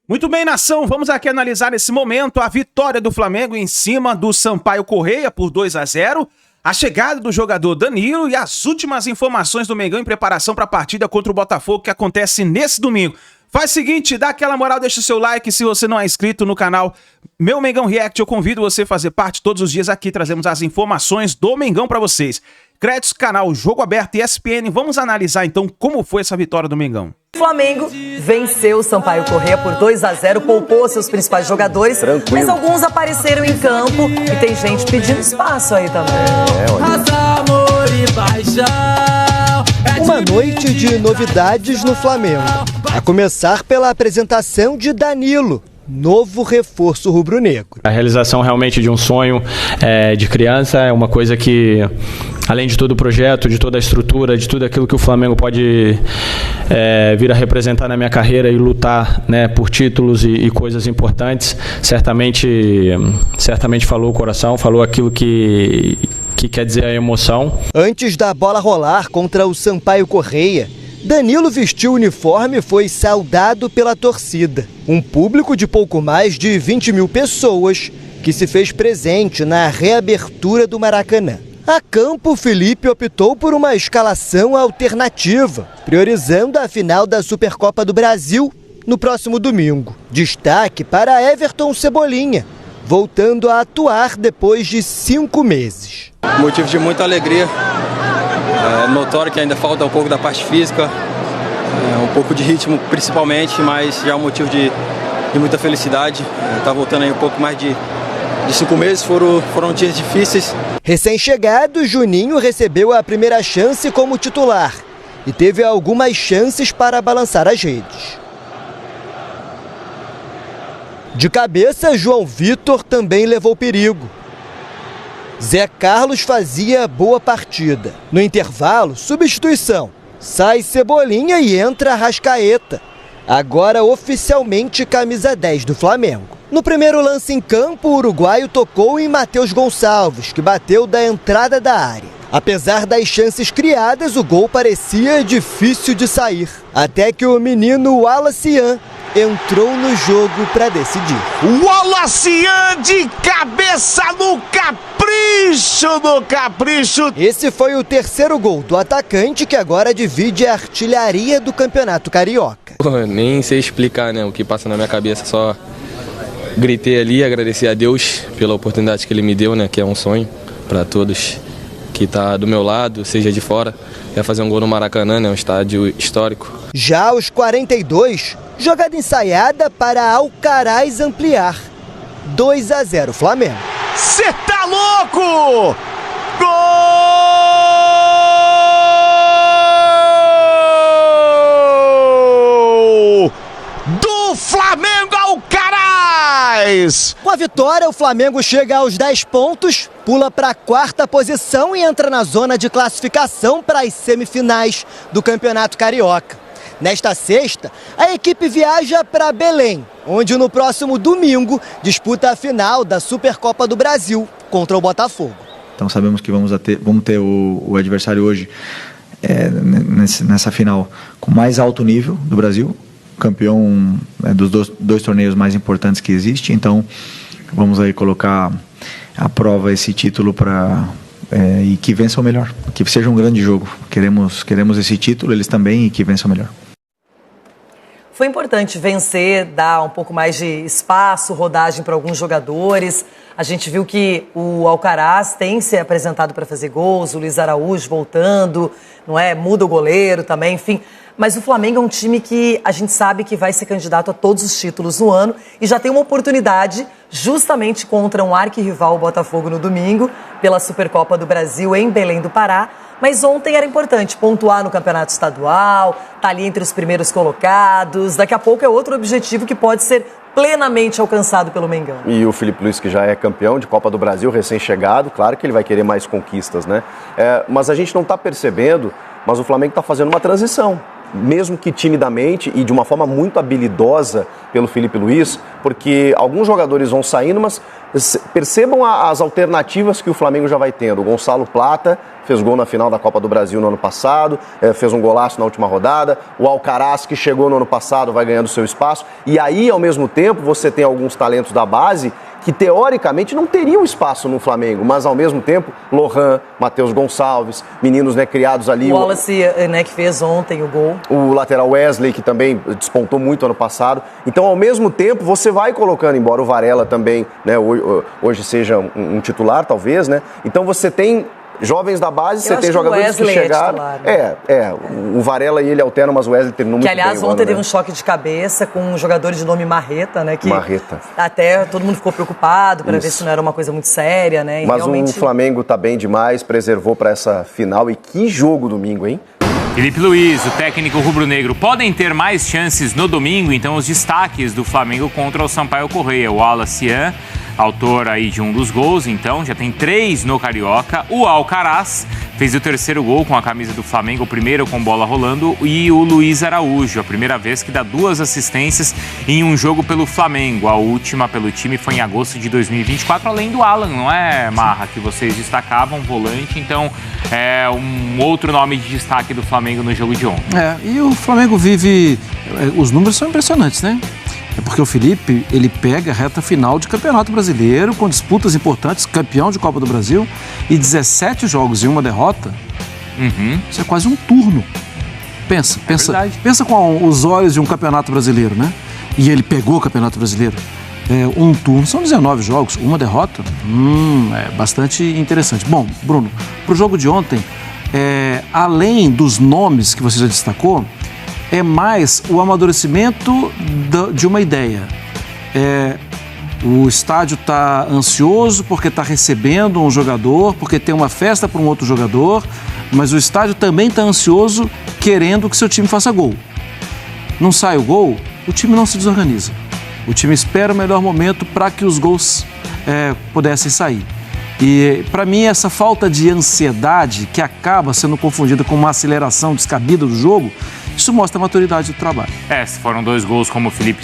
Muito bem, nação, vamos aqui analisar nesse momento a vitória do Flamengo em cima do Sampaio Corrêa por 2-0, a chegada do jogador Danilo e as últimas informações do Mengão em preparação para a partida contra o Botafogo que acontece nesse domingo. Faz o seguinte, dá aquela moral, deixa o seu like, se você não é inscrito no canal Meu Mengão React, eu convido você a fazer parte todos os dias aqui, trazemos as informações do Mengão para vocês. Créditos, canal Jogo Aberto e ESPN, vamos analisar então como foi essa vitória do Mengão. O Flamengo venceu o Sampaio Corrêa por 2-0, poupou seus principais jogadores, mas alguns apareceram em campo e tem gente pedindo espaço aí também. Uma noite de novidades no Flamengo, a começar pela apresentação de Danilo, novo reforço rubro-negro. A realização realmente de um sonho de criança é uma coisa que, além de todo o projeto, de toda a estrutura, de tudo aquilo que o Flamengo pode vir a representar na minha carreira e lutar, né, por títulos e coisas importantes, certamente falou o coração, falou aquilo que quer dizer a emoção. Antes da bola rolar contra o Sampaio Corrêa, Danilo vestiu o uniforme e foi saudado pela torcida. Um público de pouco mais de 20 mil pessoas que se fez presente na reabertura do Maracanã. A campo, Felipe optou por uma escalação alternativa, priorizando a final da Supercopa do Brasil no próximo domingo. Destaque para Everton Cebolinha, voltando a atuar depois de 5 meses. Motivo de muita alegria. É notório que ainda falta um pouco da parte física, um pouco de ritmo principalmente, mas já é um motivo de muita felicidade. Tá voltando aí um pouco mais de 5 meses, foram dias difíceis. Recém-chegado, Juninho recebeu a primeira chance como titular e teve algumas chances para balançar as redes. De cabeça, João Vitor também levou perigo. Zé Carlos fazia boa partida. No intervalo, substituição. Sai Cebolinha e entra Arrascaeta. Agora oficialmente camisa 10 do Flamengo. No primeiro lance em campo, o uruguaio tocou em Matheus Gonçalves, que bateu da entrada da área. Apesar das chances criadas, o gol parecia difícil de sair. Até que o menino Wallace entrou no jogo para decidir. Wallace de cabeça no capricho. Esse foi o terceiro gol do atacante, que agora divide a artilharia do Campeonato Carioca. Nem sei explicar, né, o que passa na minha cabeça, só gritei ali, agradeci a Deus pela oportunidade que Ele me deu, né, que é um sonho para todos que tá do meu lado, seja de fora. Quer fazer um gol no Maracanã, né, um estádio histórico. Já aos 42, jogada ensaiada para Alcaraz ampliar. 2-0 Flamengo. Cê tá louco! Gol! Do Flamengo, Alcaraz! Com a vitória, o Flamengo chega aos 10 pontos, pula para a 4ª posição e entra na zona de classificação para as semifinais do Campeonato Carioca. Nesta sexta, a equipe viaja para Belém, onde no próximo domingo disputa a final da Supercopa do Brasil contra o Botafogo. Então sabemos que vamos ter o adversário hoje nessa final com mais alto nível do Brasil, campeão dos dois torneios mais importantes que existe. Então vamos aí colocar à prova esse título e que vença o melhor, que seja um grande jogo. Queremos esse título, eles também, e que vença o melhor. Foi importante vencer, dar um pouco mais de espaço, rodagem para alguns jogadores. A gente viu que o Alcaraz tem se apresentado para fazer gols, o Luiz Araújo voltando, não é? Muda o goleiro também, enfim. Mas o Flamengo é um time que a gente sabe que vai ser candidato a todos os títulos no ano e já tem uma oportunidade justamente contra um arquirrival, o Botafogo, no domingo, pela Supercopa do Brasil em Belém do Pará. Mas ontem era importante pontuar no campeonato estadual, tá ali entre os primeiros colocados. Daqui a pouco é outro objetivo que pode ser plenamente alcançado pelo Mengão. E o Felipe Luiz, que já é campeão de Copa do Brasil, recém-chegado, claro que ele vai querer mais conquistas, né? Mas a gente não está percebendo, mas o Flamengo está fazendo uma transição. Mesmo que timidamente e de uma forma muito habilidosa pelo Felipe Luiz, porque alguns jogadores vão saindo, mas percebam as alternativas que o Flamengo já vai tendo. O Gonçalo Plata fez gol na final da Copa do Brasil no ano passado, fez um golaço na última rodada. O Alcaraz, que chegou no ano passado, vai ganhando seu espaço. E aí, ao mesmo tempo, você tem alguns talentos da base que teoricamente não teriam espaço no Flamengo, mas ao mesmo tempo, Lohan, Matheus Gonçalves, meninos, né, criados ali. O Wallace, né, que fez ontem o gol. O lateral Wesley, que também despontou muito ano passado. Então, ao mesmo tempo, você vai colocando, embora o Varela também, né, hoje seja um titular, talvez, né? Então você tem jovens da base, você tem jogadores que chegaram. O Varela e ele alternam, mas o Wesley terminou muito bem. Que, aliás, ontem teve um choque de cabeça com um jogador de nome Marreta, né? Marreta. Até todo mundo ficou preocupado para ver se não era uma coisa muito séria, né? E mas realmente... o Flamengo tá bem demais, preservou para essa final. E que jogo domingo, hein? Felipe Luiz, o técnico rubro-negro, podem ter mais chances no domingo, então os destaques do Flamengo contra o Sampaio Corrêa. O Wallace, autor aí de um dos gols, então já tem 3 no Carioca. O Alcaraz fez o terceiro gol com a camisa do Flamengo, o primeiro com bola rolando, e o Luiz Araújo, a primeira vez que dá 2 assistências em um jogo pelo Flamengo. A última pelo time foi em agosto de 2024, além do Alan, não é, Marra, que vocês destacavam, volante, então é um outro nome de destaque do Flamengo no jogo de ontem. E o Flamengo vive... Os números são impressionantes, né? É porque o Felipe, ele pega a reta final de Campeonato Brasileiro, com disputas importantes, campeão de Copa do Brasil, e 17 jogos e 1 derrota. Isso é quase um turno. Pensa com os olhos de um Campeonato Brasileiro, né? E ele pegou o Campeonato Brasileiro. Um turno, são 19 jogos, 1 derrota. É bastante interessante. Bom, Bruno, pro jogo de ontem, além dos nomes que você já destacou, é mais o amadurecimento de uma ideia. O estádio está ansioso porque está recebendo um jogador, porque tem uma festa para um outro jogador, mas o estádio também está ansioso querendo que seu time faça gol. Não sai o gol, o time não se desorganiza. O time espera o melhor momento para que os gols pudessem sair. E, para mim, essa falta de ansiedade, que acaba sendo confundida com uma aceleração descabida do jogo, isso mostra a maturidade do trabalho. Foram 2 gols, como o Felipe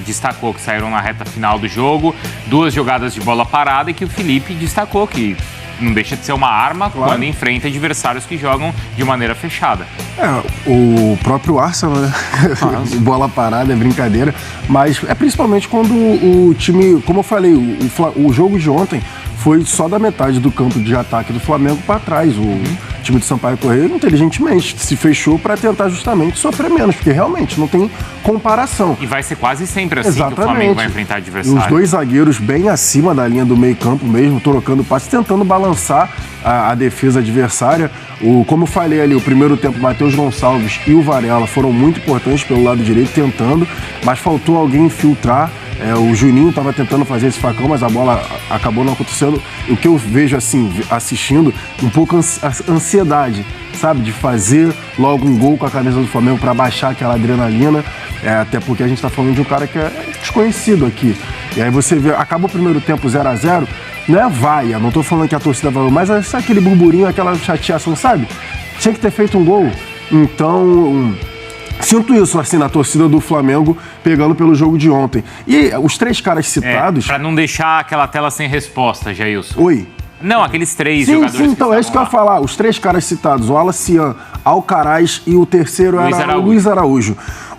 destacou, que saíram na reta final do jogo, 2 jogadas de bola parada, e que o Felipe destacou que não deixa de ser uma arma quando enfrenta adversários que jogam de maneira fechada. O próprio Arsenal, né? Bola parada é brincadeira, mas é principalmente quando o time, como eu falei, o jogo de ontem foi só da metade do campo de ataque do Flamengo para trás. O time de Sampaio Corrêa, inteligentemente, se fechou para tentar justamente sofrer menos, porque realmente não tem comparação. E vai ser quase sempre assim que o Flamengo vai enfrentar adversários. Os 2 zagueiros bem acima da linha do meio campo mesmo, trocando passe, tentando balançar a defesa adversária. Como eu falei ali, o primeiro tempo, Matheus Gonçalves e o Varela foram muito importantes pelo lado direito, tentando, mas faltou alguém infiltrar. O Juninho estava tentando fazer esse facão, mas a bola acabou não acontecendo. O que eu vejo, assim, assistindo, um pouco ansiedade, sabe? De fazer logo um gol com a camisa do Flamengo para baixar aquela adrenalina. Até porque a gente está falando de um cara que é desconhecido aqui. E aí você vê, acabou o primeiro tempo 0-0, não é vaia, não estou falando que a torcida vai, mas é aquele burburinho, aquela chateação, sabe? Tinha que ter feito um gol. Então... sinto isso, assim, na torcida do Flamengo, pegando pelo jogo de ontem. E os 3 caras citados... Pra não deixar aquela tela sem resposta, Jailson. Oi? Não, aqueles 3 jogadores. Sim, então é isso que eu ia falar. Os 3 caras citados, o Wallace, Alcaraz e o terceiro era o Luiz Araújo.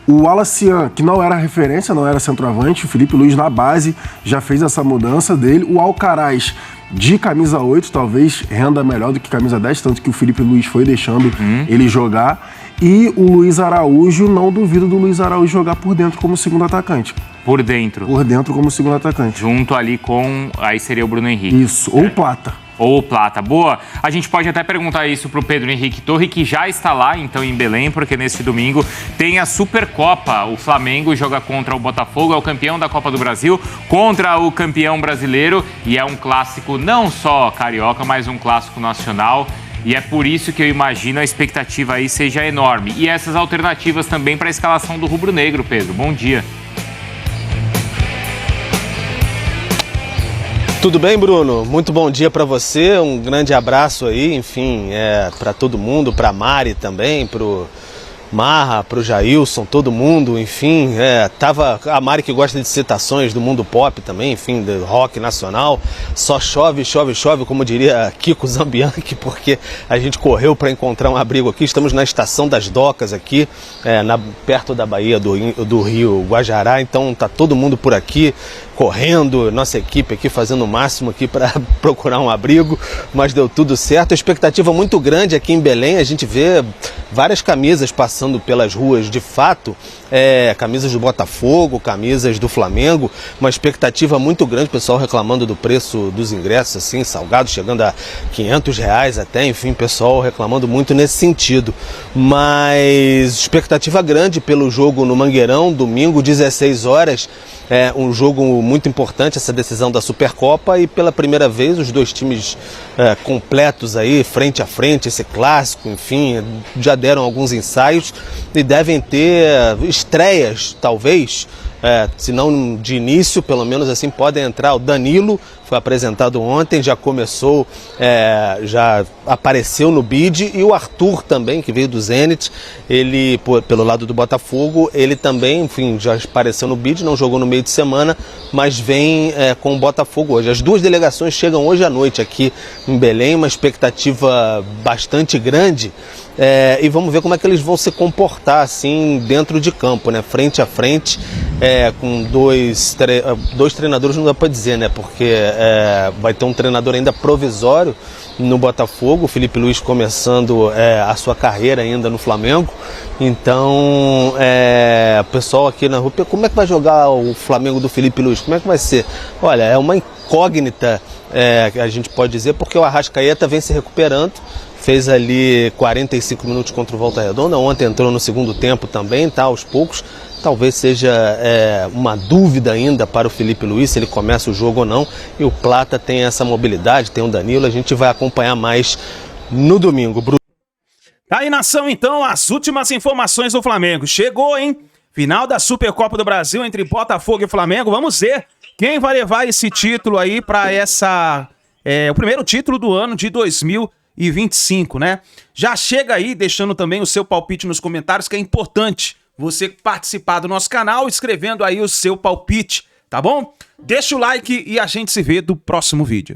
O Wallace, que não era referência, não era centroavante, o Felipe Luiz na base já fez essa mudança dele. O Alcaraz, de camisa 8, talvez renda melhor do que camisa 10, tanto que o Felipe Luiz foi deixando ele jogar. E o Luiz Araújo, não duvido do Luiz Araújo jogar por dentro como segundo atacante. Por dentro? Por dentro como segundo atacante. Junto ali com... aí seria o Bruno Henrique. Isso, ou o Plata. Ou o Plata. Boa. A gente pode até perguntar isso pro Pedro Henrique Torre, que já está lá, então, em Belém, porque neste domingo tem a Supercopa. O Flamengo joga contra o Botafogo, é o campeão da Copa do Brasil, contra o campeão brasileiro, e é um clássico não só carioca, mas um clássico nacional. E é por isso que eu imagino a expectativa aí seja enorme. E essas alternativas também para a escalação do rubro-negro, Pedro. Bom dia. Tudo bem, Bruno? Muito bom dia para você, um grande abraço aí, enfim, para todo mundo, para Mari também, pro Marra, pro Jailson, todo mundo, enfim, tava a Mari que gosta de citações do mundo pop também, enfim, do rock nacional, só chove, chove, chove, como diria Kiko Zambianchi, porque a gente correu para encontrar um abrigo aqui. Estamos na Estação das Docas aqui, perto da Baía do Rio Guajará, então tá todo mundo por aqui, correndo, nossa equipe aqui fazendo o máximo aqui para procurar um abrigo, mas deu tudo certo. A expectativa muito grande aqui em Belém, a gente vê várias camisas passando pelas ruas de fato, camisas do Botafogo, camisas do Flamengo, uma expectativa muito grande, o pessoal reclamando do preço dos ingressos, assim, salgado, chegando a R$500 até, enfim, pessoal reclamando muito nesse sentido, mas expectativa grande pelo jogo no Mangueirão, domingo, 16 horas, um jogo muito importante, essa decisão da Supercopa, e pela primeira vez os dois times completos aí, frente a frente, esse clássico, enfim, já deram alguns ensaios e devem ter estreias, talvez, se não de início, pelo menos assim, podem entrar o Danilo, foi apresentado ontem, já começou, já apareceu no bid, e o Arthur também, que veio do Zenit, ele, pelo lado do Botafogo, ele também, enfim, já apareceu no bid, não jogou no meio de semana, mas vem com o Botafogo hoje. As duas delegações chegam hoje à noite aqui em Belém, uma expectativa bastante grande, e vamos ver como é que eles vão se comportar assim dentro de campo, né? Frente a frente, com dois treinadores, não dá para dizer, né? Porque vai ter um treinador ainda provisório no Botafogo, o Felipe Luiz começando a sua carreira ainda no Flamengo. Então, o pessoal aqui na rua, como é que vai jogar o Flamengo do Felipe Luiz? Como é que vai ser? Olha, é uma incógnita, que a gente pode dizer, porque o Arrascaeta vem se recuperando, fez ali 45 minutos contra o Volta Redonda, ontem entrou no segundo tempo também, tá, aos poucos. Talvez seja uma dúvida ainda para o Felipe Luiz, se ele começa o jogo ou não, e o Plata tem essa mobilidade, tem o Danilo, a gente vai acompanhar mais no domingo. Tá aí, nação, então, as últimas informações do Flamengo. Chegou, hein? Final da Supercopa do Brasil entre Botafogo e Flamengo. Vamos ver quem vai levar esse título aí para o primeiro título do ano de 2025, né? Já chega aí deixando também o seu palpite nos comentários, que é importante você participar do nosso canal, escrevendo aí o seu palpite, tá bom? Deixa o like e a gente se vê do próximo vídeo.